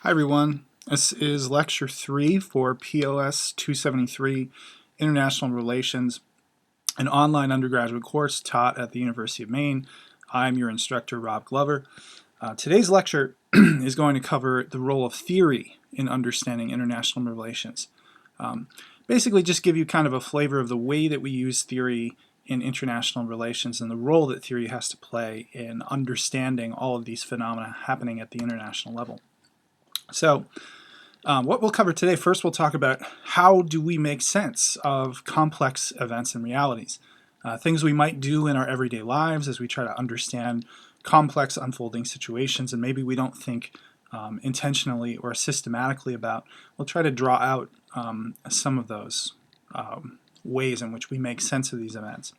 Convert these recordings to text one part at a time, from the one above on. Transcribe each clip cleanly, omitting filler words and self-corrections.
Hi everyone, this is lecture 3 for POS 273, International Relations, an online undergraduate course taught at the University of Maine. I'm your instructor, Rob Glover. Today's lecture is going to cover the role of theory in understanding international relations. Basically just give you kind of a flavor of the way that we use theory in international relations and the role that theory has to play in understanding all of these phenomena happening at the international level. So what we'll cover today, first we'll talk about how do we make sense of complex events and realities. Things we might do in our everyday lives as we try to understand complex unfolding situations and maybe we don't think intentionally or systematically about. We'll try to draw out some of those ways in which we make sense of these events.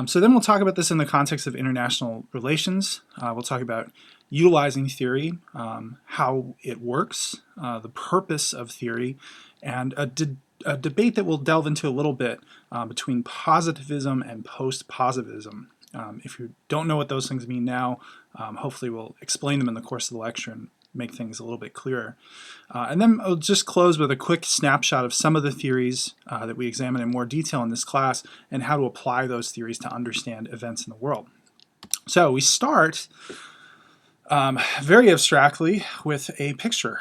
So then we'll talk about this in the context of international relations. We'll talk about utilizing theory, how it works, the purpose of theory, and a debate that we'll delve into a little bit between positivism and post-positivism. If you don't know what those things mean now, hopefully we'll explain them in the course of the lecture and make things a little bit clearer. And then I'll just close with a quick snapshot of some of the theories that we examine in more detail in this class and how to apply those theories to understand events in the world. So we start very abstractly with a picture.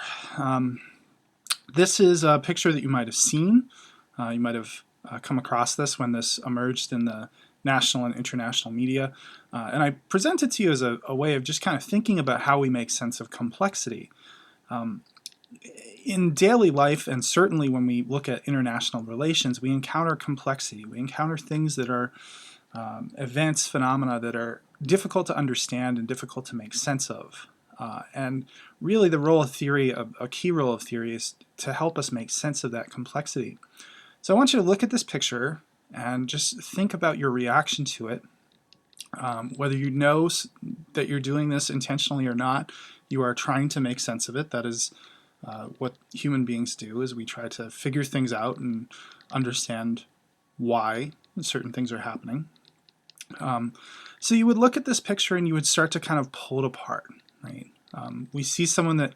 This is a picture that you might have seen. You might have come across this when this emerged in the national and international media. And I present it to you as a way of just kind of thinking about how we make sense of complexity. In daily life, and certainly when we look at international relations, we encounter complexity. We encounter things that are events, phenomena that are difficult to understand and difficult to make sense of. And really the role of theory, a key role of theory, is to help us make sense of that complexity. So I want you to look at this picture and just think about your reaction to it. Whether you know that you're doing this intentionally or not, you are trying to make sense of it. That is what human beings do, is we try to figure things out and understand why certain things are happening. So you would look at this picture and you would start to kind of pull it apart, right? We see someone that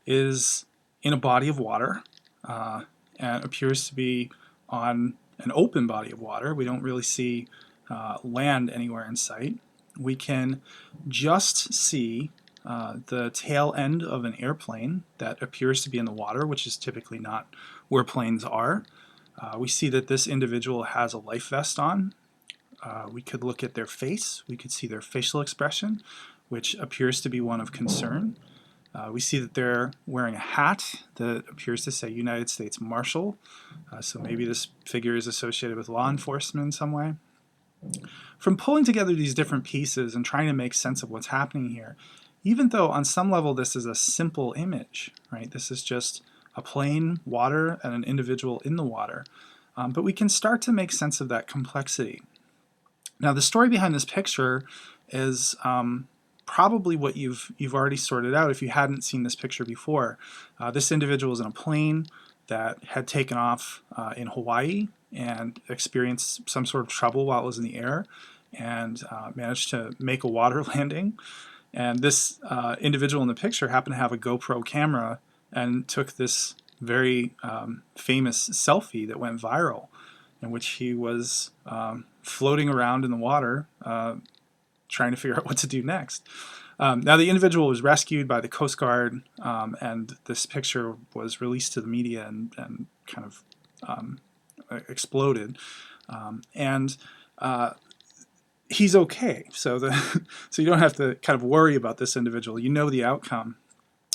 is in a body of water and appears to be on an open body of water. We don't really see land anywhere in sight. We can just see the tail end of an airplane that appears to be in the water, which is typically not where planes are. We see that this individual has a life vest on. We could look at their face. We could see their facial expression, which appears to be one of concern. We see that they're wearing a hat that appears to say United States Marshal. So maybe this figure is associated with law enforcement in some way. From pulling together these different pieces and trying to make sense of what's happening here, even though on some level this is a simple image, right? This is just a plain water and an individual in the water. But we can start to make sense of that complexity. Now the story behind this picture is probably what you've already sorted out if you hadn't seen this picture before. This individual was in a plane that had taken off in Hawaii and experienced some sort of trouble while it was in the air and managed to make a water landing. And this individual in the picture happened to have a GoPro camera and took this very famous selfie that went viral, in which he was floating around in the water trying to figure out what to do next. Now the individual was rescued by the Coast Guard and this picture was released to the media and kind of exploded. He's okay, so you don't have to kind of worry about this individual. You know the outcome.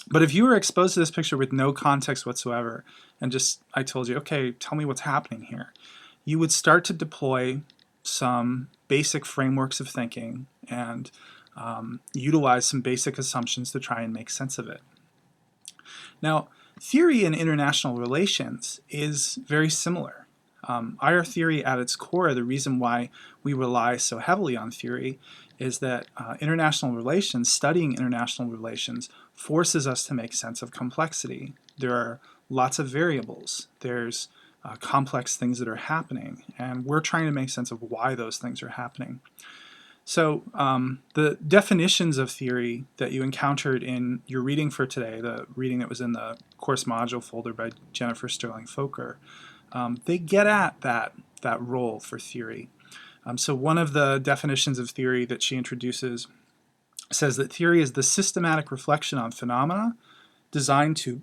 But if you were exposed to this picture with no context whatsoever and just, I told you, okay, tell me what's happening here, you would start to deploy some basic frameworks of thinking and utilize some basic assumptions to try and make sense of it. Now, theory in international relations is very similar. Our theory at its core, the reason why we rely so heavily on theory is that international relations, studying international relations, forces us to make sense of complexity. There are lots of variables. There's complex things that are happening, and we're trying to make sense of why those things are happening. So the definitions of theory that you encountered in your reading for today, the reading that was in the course module folder by Jennifer Sterling Foker, they get at that role for theory. So one of the definitions of theory that she introduces says that theory is the systematic reflection on phenomena designed to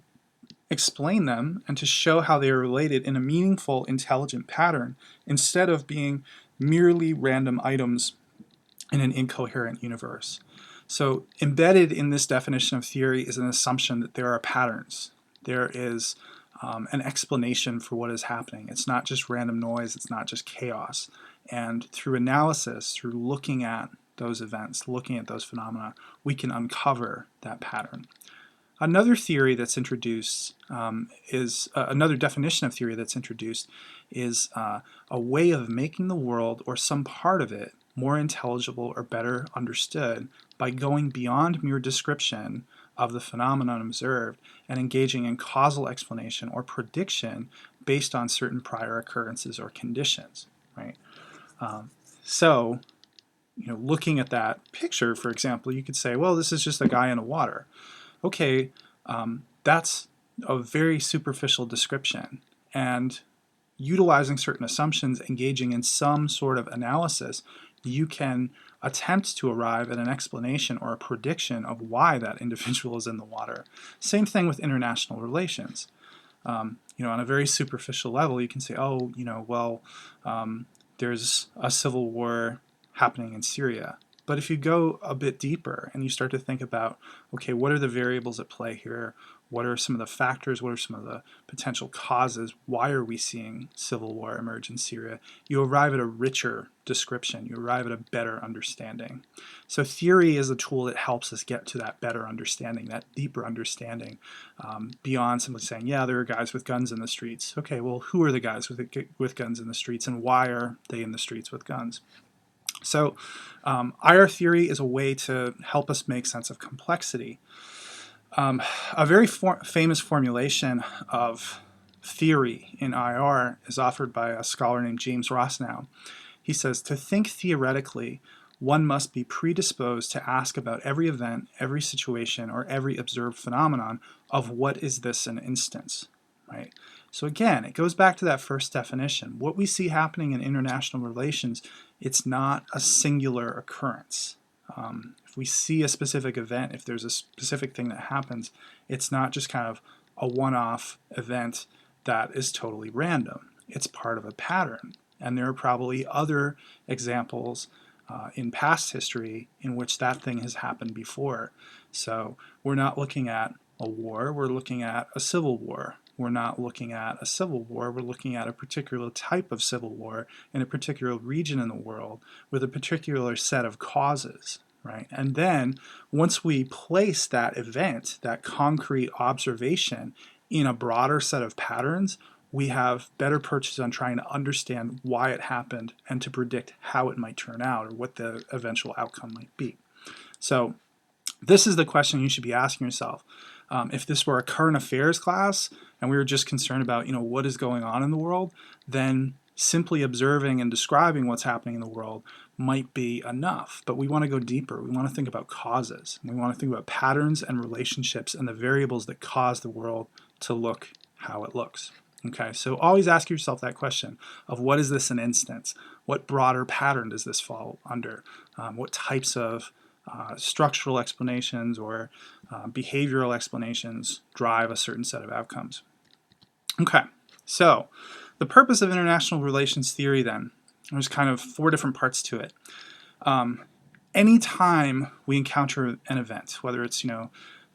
explain them and to show how they are related in a meaningful, intelligent pattern instead of being merely random items in an incoherent universe. So embedded in this definition of theory is an assumption that there are patterns. There is an explanation for what is happening. It's not just random noise, it's not just chaos. And through analysis, through looking at those events, looking at those phenomena, we can uncover that pattern. Another theory that's introduced another definition of theory that's introduced is a way of making the world or some part of it more intelligible or better understood by going beyond mere description of the phenomenon observed and engaging in causal explanation or prediction based on certain prior occurrences or conditions, right? So, looking at that picture, for example, you could say, well, this is just a guy in the water. Okay, that's a very superficial description, and utilizing certain assumptions, engaging in some sort of analysis, you can attempt to arrive at an explanation or a prediction of why that individual is in the water. Same thing with international relations. On a very superficial level, you can say, there's a civil war happening in Syria. But if you go a bit deeper and you start to think about, okay, what are the variables at play here? What are some of the factors? What are some of the potential causes? Why are we seeing civil war emerge in Syria? You arrive at a richer description. You arrive at a better understanding. So theory is a tool that helps us get to that better understanding, that deeper understanding, beyond simply saying, yeah, there are guys with guns in the streets. Okay, well, who are the guys with guns in the streets, and why are they in the streets with guns? So IR theory is a way to help us make sense of complexity. A very famous formulation of theory in IR is offered by a scholar named James Rossnow. He says, to think theoretically, one must be predisposed to ask about every event, every situation, or every observed phenomenon of what is this an instance, right? So again, it goes back to that first definition. What we see happening in international relations, it's not a singular occurrence. If we see a specific event, if there's a specific thing that happens, it's not just kind of a one-off event that is totally random. It's part of a pattern. And there are probably other examples in past history in which that thing has happened before. So we're not looking at a war, we're looking at a civil war. We're not looking at a civil war, we're looking at a particular type of civil war in a particular region in the world with a particular set of causes, right? And then once we place that event, that concrete observation, in a broader set of patterns, we have better purchase on trying to understand why it happened and to predict how it might turn out or what the eventual outcome might be. So this is the question you should be asking yourself. If this were a current affairs class and we were just concerned about, what is going on in the world, then simply observing and describing what's happening in the world might be enough. But we want to go deeper. We want to think about causes. We want to think about patterns and relationships and the variables that cause the world to look how it looks. Okay, so always ask yourself that question of what is this an instance? What broader pattern does this fall under? What types of structural explanations or behavioral explanations drive a certain set of outcomes? Okay, so the purpose of international relations theory then, there's kind of 4 different parts to it. Anytime we encounter an event, whether it's,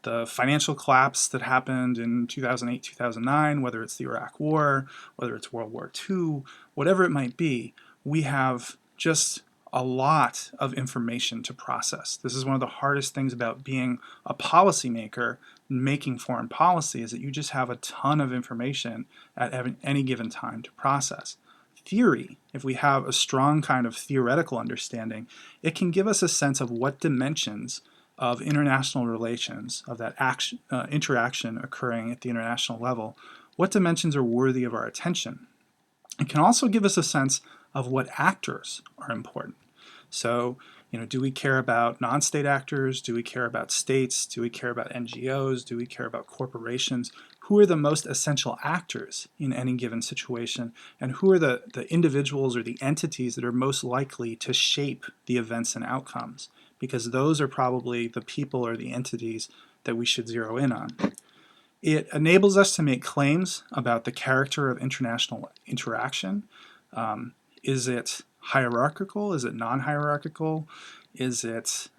the financial collapse that happened in 2008, 2009, whether it's the Iraq War, whether it's World War II, whatever it might be, we have just a lot of information to process. This is one of the hardest things about being a policymaker, making foreign policy, is that you just have a ton of information at any given time to process. Theory, if we have a strong kind of theoretical understanding, it can give us a sense of what dimensions of international relations, of that interaction occurring at the international level, what dimensions are worthy of our attention. It can also give us a sense of what actors are important. So Do we care about non-state actors? Do we care about states? Do we care about NGOs? Do we care about corporations? Who are the most essential actors in any given situation? And who are the individuals or the entities that are most likely to shape the events and outcomes? Because those are probably the people or the entities that we should zero in on. It enables us to make claims about the character of international interaction. Is it hierarchical? Is it non-hierarchical? Is it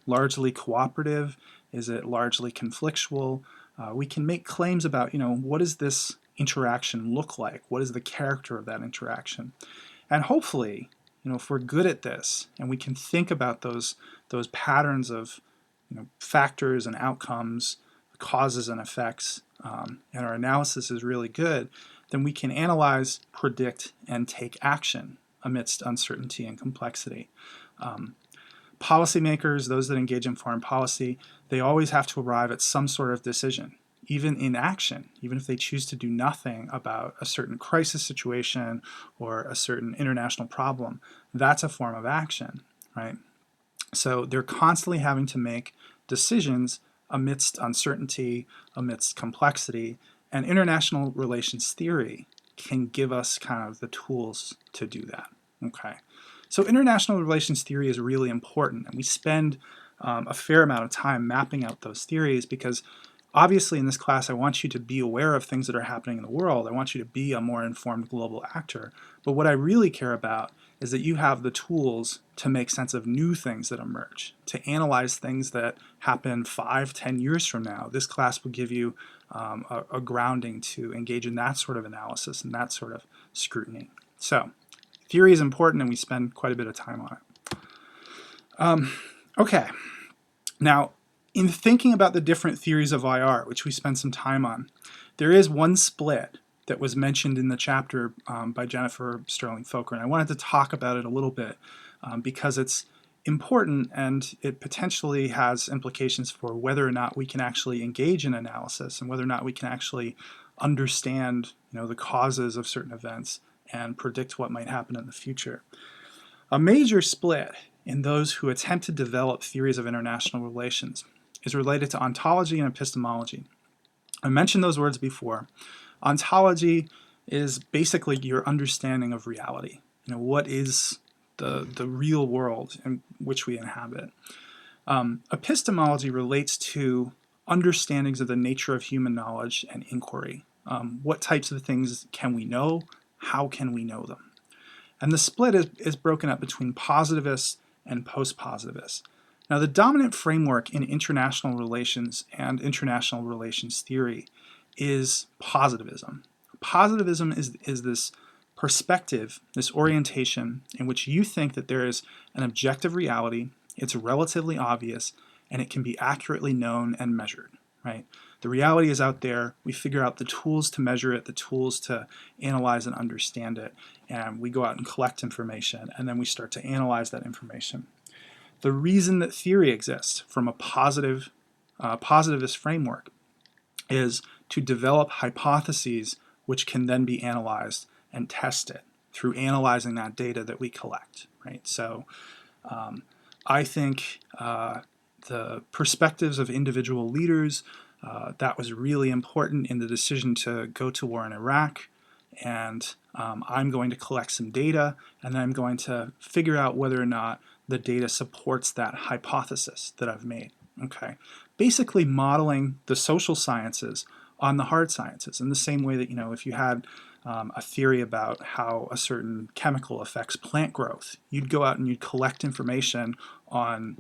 largely cooperative? Is it largely conflictual? We can make claims about, what does this interaction look like? What is the character of that interaction? And hopefully, if we're good at this and we can think about those patterns of, factors and outcomes, causes and effects, and our analysis is really good, then we can analyze, predict, and take action amidst uncertainty and complexity. Policymakers, those that engage in foreign policy, they always have to arrive at some sort of decision, even in action, even if they choose to do nothing about a certain crisis situation or a certain international problem. That's a form of action, right? So they're constantly having to make decisions amidst uncertainty, amidst complexity, and international relations theory can give us kind of the tools to do that. Okay, so international relations theory is really important, and we spend a fair amount of time mapping out those theories because obviously in this class I want you to be aware of things that are happening in the world. I want you to be a more informed global actor. But what I really care about is that you have the tools to make sense of new things that emerge, to analyze things that happen 5-10 years from now. This class will give you a grounding to engage in that sort of analysis and that sort of scrutiny. So theory is important and we spend quite a bit of time on it. Okay, now in thinking about the different theories of IR, which we spent some time on, there is one split that was mentioned in the chapter by Jennifer Sterling Foker, and I wanted to talk about it a little bit because it's important and it potentially has implications for whether or not we can actually engage in analysis and whether or not we can actually understand, the causes of certain events and predict what might happen in the future. A major split in those who attempt to develop theories of international relations is related to ontology and epistemology. I mentioned those words before. Ontology is basically your understanding of reality. What is the real world in which we inhabit? Epistemology relates to understandings of the nature of human knowledge and inquiry. What types of things can we know? How can we know them? And the split is broken up between positivists and post-positivists. Now, the dominant framework in international relations and international relations theory is positivism. Positivism is this perspective, this orientation in which you think that there is an objective reality, it's relatively obvious, and it can be accurately known and measured, right? The reality is out there, we figure out the tools to measure it, the tools to analyze and understand it, and we go out and collect information, and then we start to analyze that information. The reason that theory exists from a positivist framework is to develop hypotheses which can then be analyzed and tested through analyzing that data that we collect, right? So I think the perspectives of individual leaders, that was really important in the decision to go to war in Iraq, and I'm going to collect some data, and then I'm going to figure out whether or not the data supports that hypothesis that I've made, okay? Basically modeling the social sciences on the hard sciences in the same way that, if you had a theory about how a certain chemical affects plant growth, you'd go out and you'd collect information on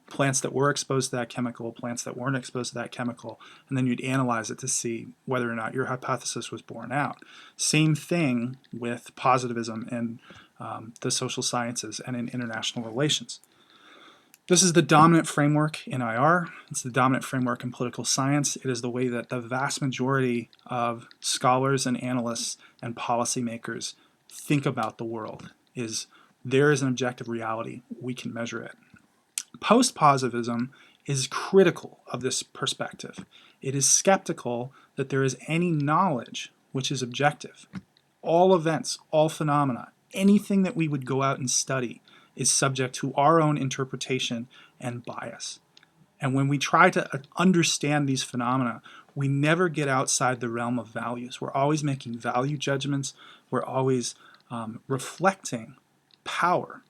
plants that were exposed to that chemical, plants that weren't exposed to that chemical, and then you'd analyze it to see whether or not your hypothesis was borne out. Same thing with positivism in the social sciences and in international relations. This is the dominant framework in IR. It's the dominant framework in political science. It is the way that the vast majority of scholars and analysts and policymakers think about the world, is there is an objective reality, we can measure it. Post-positivism is critical of this perspective. It is skeptical that there is any knowledge which is objective. All events, all phenomena, anything that we would go out and study is subject to our own interpretation and bias. And when we try to understand these phenomena, we never get outside the realm of values. We're always making value judgments. We're always reflecting power,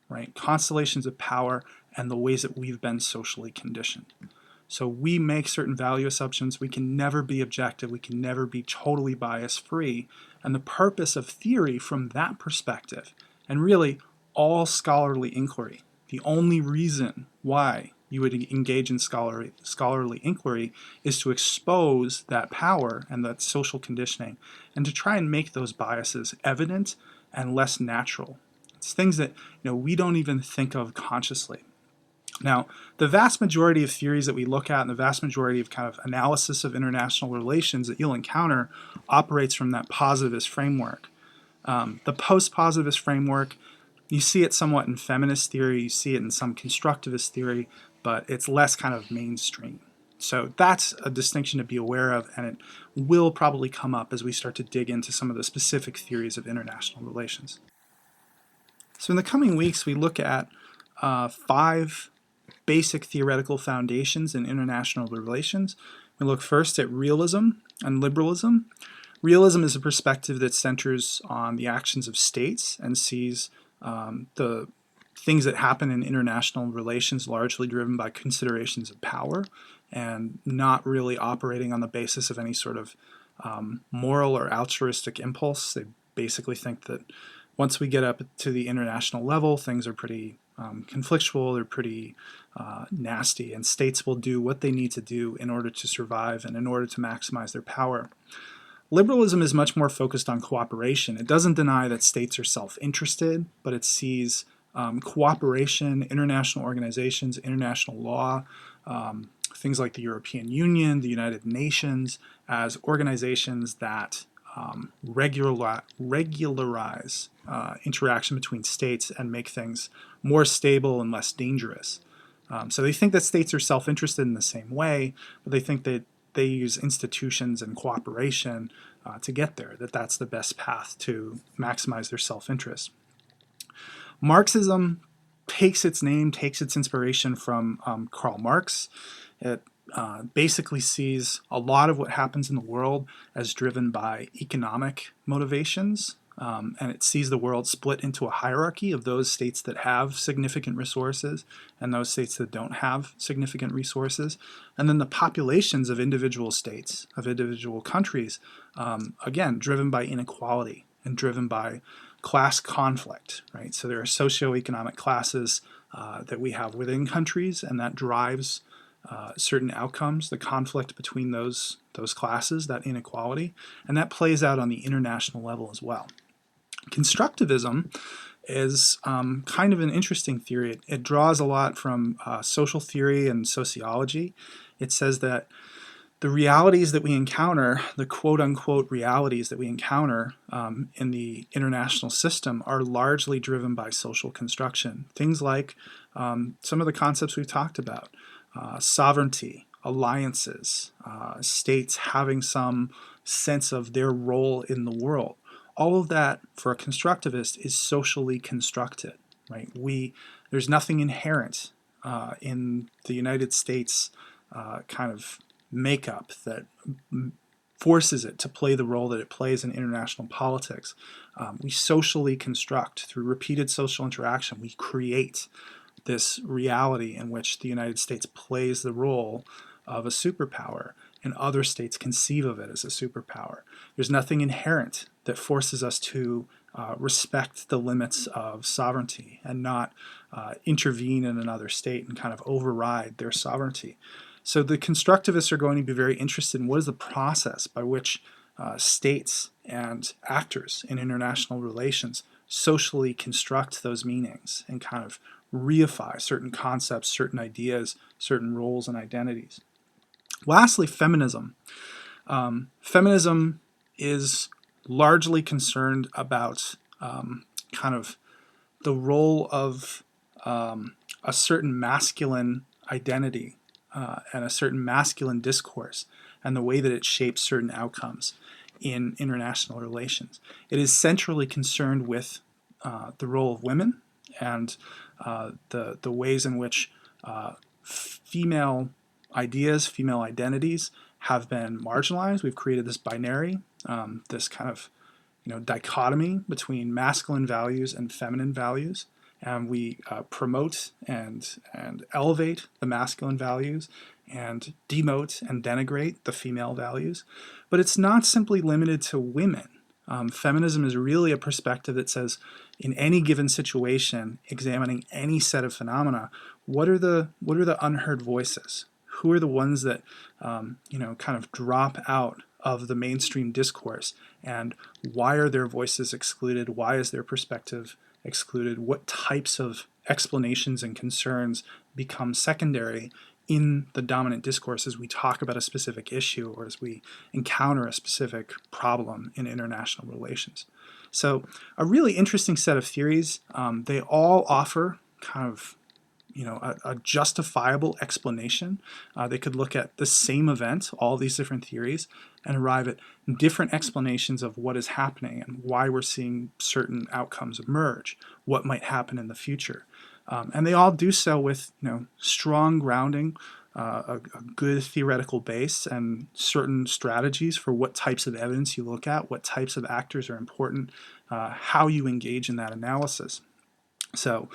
right? Constellations of power and the ways that we've been socially conditioned. So we make certain value assumptions. We can never be objective. We can never be totally bias-free. And the purpose of theory from that perspective, and really all scholarly inquiry, the only reason why you would engage in scholarly inquiry is to expose that power and that social conditioning and to try and make those biases evident and less natural. It's things that we don't even think of consciously. Now, the vast majority of theories that we look at and the vast majority of kind of analysis of international relations that you'll encounter operates from that positivist framework. The post-positivist framework, you see it somewhat in feminist theory, you see it in some constructivist theory, but it's less kind of mainstream. So that's a distinction to be aware of, and it will probably come up as we start to dig into some of the specific theories of international relations. So in the coming weeks, we look at 5 basic theoretical foundations in international relations. We look first at realism and liberalism. Realism is a perspective that centers on the actions of states and sees the things that happen in international relations largely driven by considerations of power and not really operating on the basis of any sort of moral or altruistic impulse. They basically think that once we get up to the international level, things are pretty conflictual, they're pretty nasty, and states will do what they need to do in order to survive and in order to maximize their power. Liberalism is much more focused on cooperation. It doesn't deny that states are self-interested, but it sees cooperation, international organizations, international law, things like the European Union, the United Nations, as organizations that regularize interaction between states and make things more stable and less dangerous. So they think that states are self-interested in the same way, but they think that they use institutions and cooperation to get there, that that's the best path to maximize their self-interest. Marxism takes its name, takes its inspiration from Karl Marx. It basically sees a lot of what happens in the world as driven by economic motivations, and it sees the world split into a hierarchy of those states that have significant resources and those states that don't have significant resources, and then the populations of individual states, of individual countries, again, driven by inequality and driven by class conflict, right? So there are socioeconomic classes that we have within countries, and that drives certain outcomes, the conflict between those classes, that inequality, and that plays out on the international level as well. Constructivism is kind of an interesting theory. It draws a lot from social theory and sociology. It says that the realities that we encounter, the quote-unquote realities that we encounter in the international system are largely driven by social construction. Things like some of the concepts we've talked about, sovereignty, alliances, states having some sense of their role in the world. All of that, for a constructivist, is socially constructed, right? There's nothing inherent in the United States kind of makeup that forces it to play the role that it plays in international politics. We socially construct, through repeated social interaction, we create this reality in which the United States plays the role of a superpower and other states conceive of it as a superpower. There's nothing inherent that forces us to respect the limits of sovereignty and not intervene in another state and kind of override their sovereignty. So the constructivists are going to be very interested in what is the process by which states and actors in international relations socially construct those meanings and kind of reify certain concepts, certain ideas, certain roles and identities. Lastly, feminism. Feminism is largely concerned about kind of the role of a certain masculine identity and a certain masculine discourse and the way that it shapes certain outcomes in international relations. It is centrally concerned with the role of women and the ways in which female ideas, female identities have been marginalized. We've created this binary, this kind of dichotomy between masculine values and feminine values, and we promote and elevate the masculine values and demote and denigrate the female values. But it's not simply limited to women. Feminism is really a perspective that says, in any given situation, examining any set of phenomena, what are the unheard voices? Who are the ones that kind of drop out of the mainstream discourse, and why are their voices excluded? Why is their perspective excluded? What types of explanations and concerns become secondary in the dominant discourse as we talk about a specific issue or as we encounter a specific problem in international relations? So a really interesting set of theories. They all offer kind of a justifiable explanation. They could look at the same event, all these different theories, and arrive at different explanations of what is happening and why we're seeing certain outcomes emerge, what might happen in the future. And they all do so with strong grounding, a good theoretical base, and certain strategies for what types of evidence you look at, what types of actors are important, how you engage in that analysis. So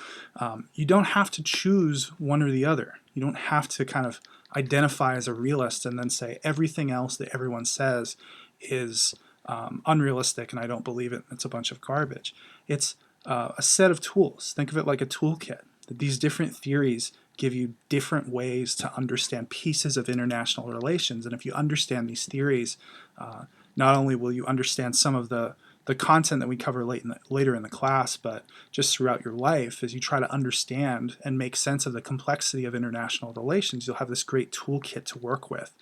you don't have to choose one or the other. You don't have to kind of identify as a realist and then say everything else that everyone says is unrealistic and I don't believe it. It's a bunch of garbage. It's a set of tools. Think of it like a toolkit. These different theories give you different ways to understand pieces of international relations. And if you understand these theories, not only will you understand some of the content that we cover later in the class, but just throughout your life, as you try to understand and make sense of the complexity of international relations, you'll have this great toolkit to work with,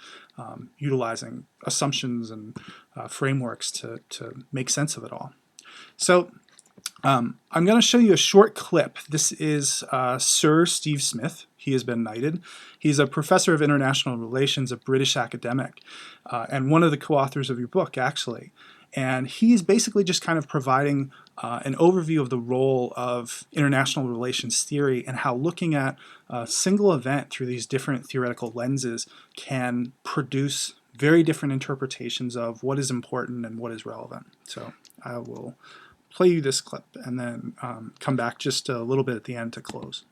utilizing assumptions and frameworks to make sense of it all. So I'm going to show you a short clip. This is Sir Steve Smith. He has been knighted. He's a professor of international relations, a British academic, and one of the co-authors of your book, actually. And he's basically just kind of providing an overview of the role of international relations theory and how looking at a single event through these different theoretical lenses can produce very different interpretations of what is important and what is relevant. So I will play you this clip and then come back just a little bit at the end to close.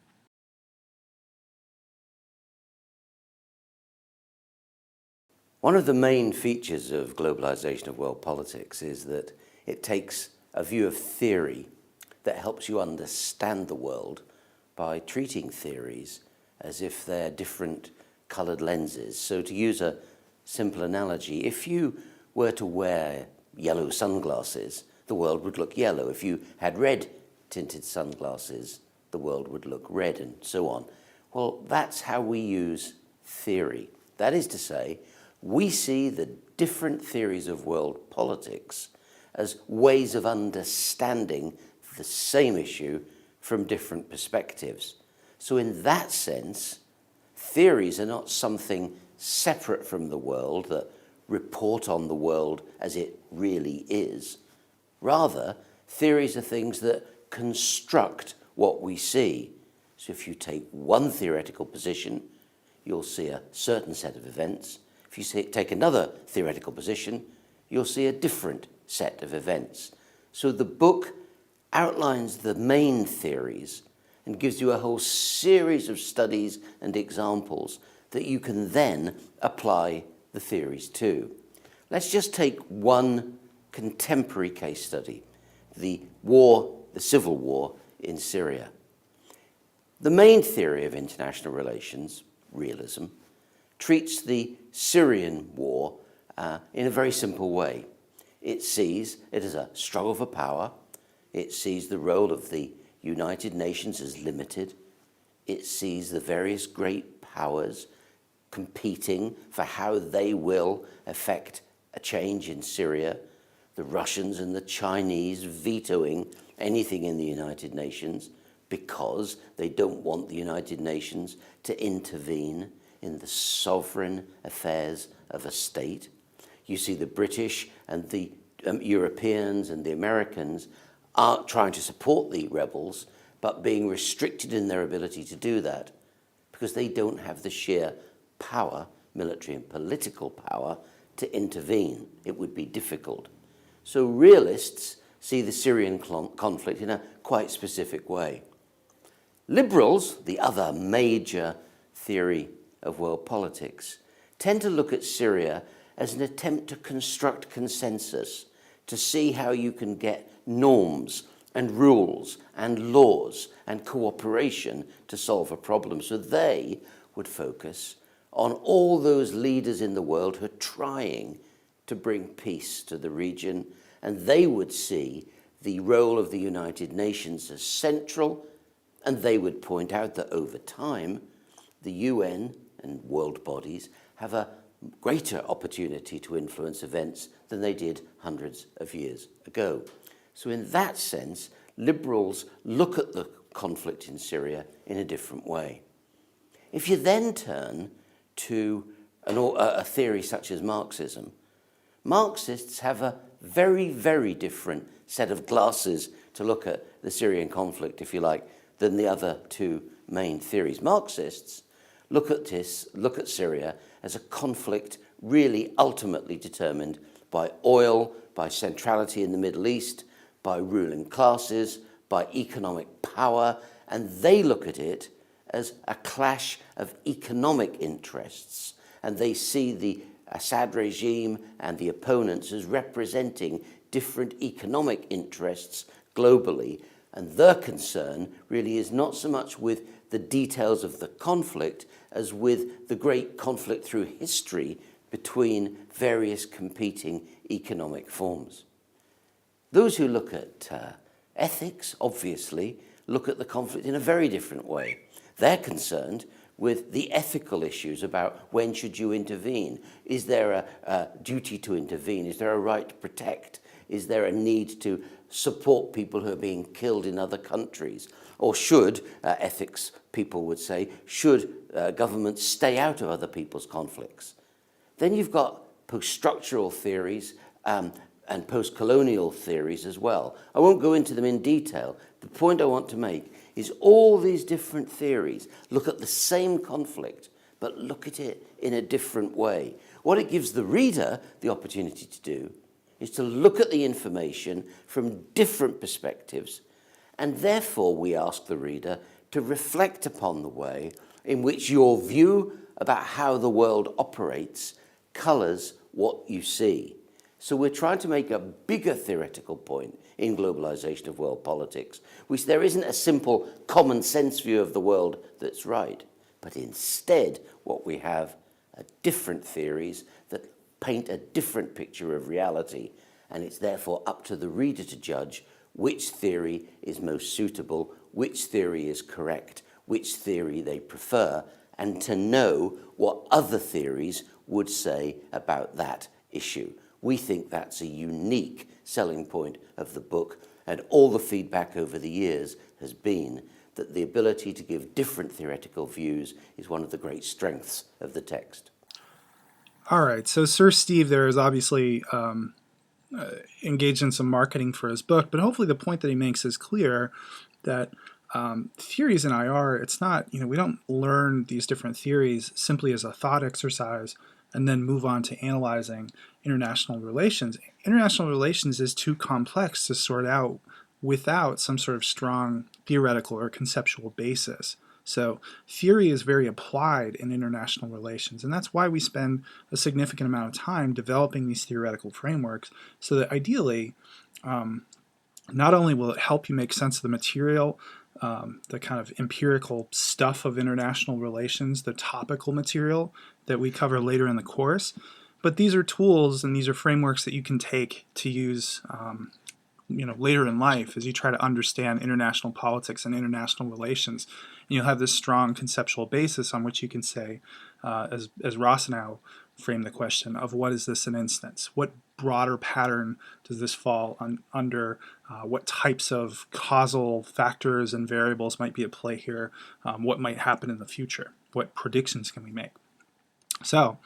One of the main features of globalization of world politics is that it takes a view of theory that helps you understand the world by treating theories as if they're different colored lenses. So to use a simple analogy, if you were to wear yellow sunglasses, the world would look yellow. If you had red tinted sunglasses, the world would look red, and so on. Well, that's how we use theory. That is to say, we see the different theories of world politics as ways of understanding the same issue from different perspectives. So in that sense, theories are not something separate from the world that report on the world as it really is. Rather, theories are things that construct what we see. So if you take one theoretical position, you'll see a certain set of events. If you take another theoretical position, you'll see a different set of events. So the book outlines the main theories and gives you a whole series of studies and examples that you can then apply the theories to. Let's just take one contemporary case study, the civil war in Syria. The main theory of international relations, realism, treats the Syrian war in a very simple way. It sees it as a struggle for power. It sees the role of the United Nations as limited. It sees the various great powers competing for how they will effect a change in Syria. The Russians and the Chinese vetoing anything in the United Nations because they don't want the United Nations to intervene in the sovereign affairs of a state. You see the British and the Europeans and the Americans are trying to support the rebels but being restricted in their ability to do that because they don't have the sheer power, military and political power, to intervene. It would be difficult. So realists see the Syrian conflict in a quite specific way. Liberals, the other major theory of world politics, tend to look at Syria as an attempt to construct consensus, to see how you can get norms and rules and laws and cooperation to solve a problem. So they would focus on all those leaders in the world who are trying to bring peace to the region, and they would see the role of the United Nations as central, and they would point out that over time, the UN and world bodies have a greater opportunity to influence events than they did hundreds of years ago. So in that sense, liberals look at the conflict in Syria in a different way. If you then turn to a theory such as Marxism, Marxists have a very, very different set of glasses to look at the Syrian conflict, if you like, than the other two main theories. Marxists look at Syria as a conflict really ultimately determined by oil, by centrality in the Middle East, by ruling classes, by economic power, and they look at it as a clash of economic interests, and they see the Assad regime and the opponents as representing different economic interests globally, and their concern really is not so much with the details of the conflict as with the great conflict through history between various competing economic forms. Those who look at ethics, obviously, look at the conflict in a very different way. They're concerned with the ethical issues about when should you intervene. Is there a duty to intervene? Is there a right to protect? Is there a need to support people who are being killed in other countries? Or should, ethics people would say, should governments stay out of other people's conflicts? Then you've got post-structural theories and post-colonial theories as well. I won't go into them in detail. The point I want to make is all these different theories look at the same conflict, but look at it in a different way. What it gives the reader the opportunity to do is to look at the information from different perspectives, and therefore we ask the reader to reflect upon the way in which your view about how the world operates colours what you see. So we're trying to make a bigger theoretical point in globalization of world politics, which there isn't a simple common sense view of the world that's right, but instead what we have are different theories that paint a different picture of reality, and it's therefore up to the reader to judge which theory is most suitable, which theory is correct, which theory they prefer, and to know what other theories would say about that issue. We think that's a unique selling point of the book, and all the feedback over the years has been that the ability to give different theoretical views is one of the great strengths of the text. All right, so Sir Steve there is obviously engaged in some marketing for his book, but hopefully the point that he makes is clear that theories in IR, it's not, we don't learn these different theories simply as a thought exercise and then move on to analyzing international relations. International relations is too complex to sort out without some sort of strong theoretical or conceptual basis. So theory is very applied in international relations, and that's why we spend a significant amount of time developing these theoretical frameworks, so that ideally, not only will it help you make sense of the material, the kind of empirical stuff of international relations, the topical material that we cover later in the course, but these are tools and these are frameworks that you can take to use later in life as you try to understand international politics and international relations. And you'll have this strong conceptual basis on which you can say, as Rossenow framed the question of what is this an instance? What broader pattern does this fall under? What types of causal factors and variables might be at play here? What might happen in the future? What predictions can we make? So,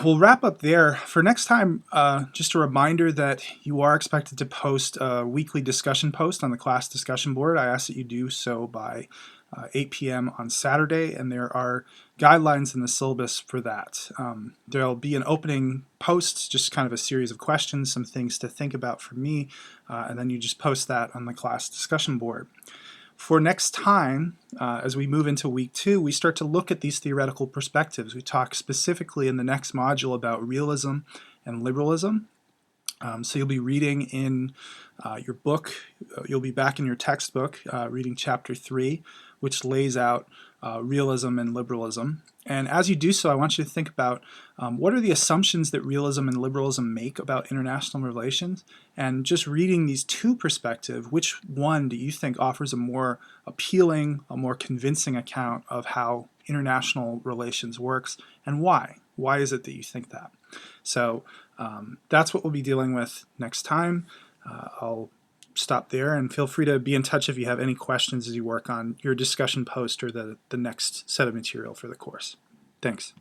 we'll wrap up there. For next time, just a reminder that you are expected to post a weekly discussion post on the class discussion board. I ask that you do so by 8 p.m. on Saturday, and there are guidelines in the syllabus for that. There'll be an opening post, just kind of a series of questions, some things to think about for me, and then you just post that on the class discussion board. For next time, as we move into week 2, we start to look at these theoretical perspectives. We talk specifically in the next module about realism and liberalism. So you'll be reading in your book, you'll be back in your textbook reading chapter 3, which lays out realism and liberalism. And as you do so, I want you to think about what are the assumptions that realism and liberalism make about international relations, and just reading these two perspectives, which one do you think offers a more appealing, a more convincing account of how international relations works, and why? Why is it that you think that? So that's what we'll be dealing with next time. I'll stop there, and feel free to be in touch if you have any questions as you work on your discussion post or the next set of material for the course. Thanks.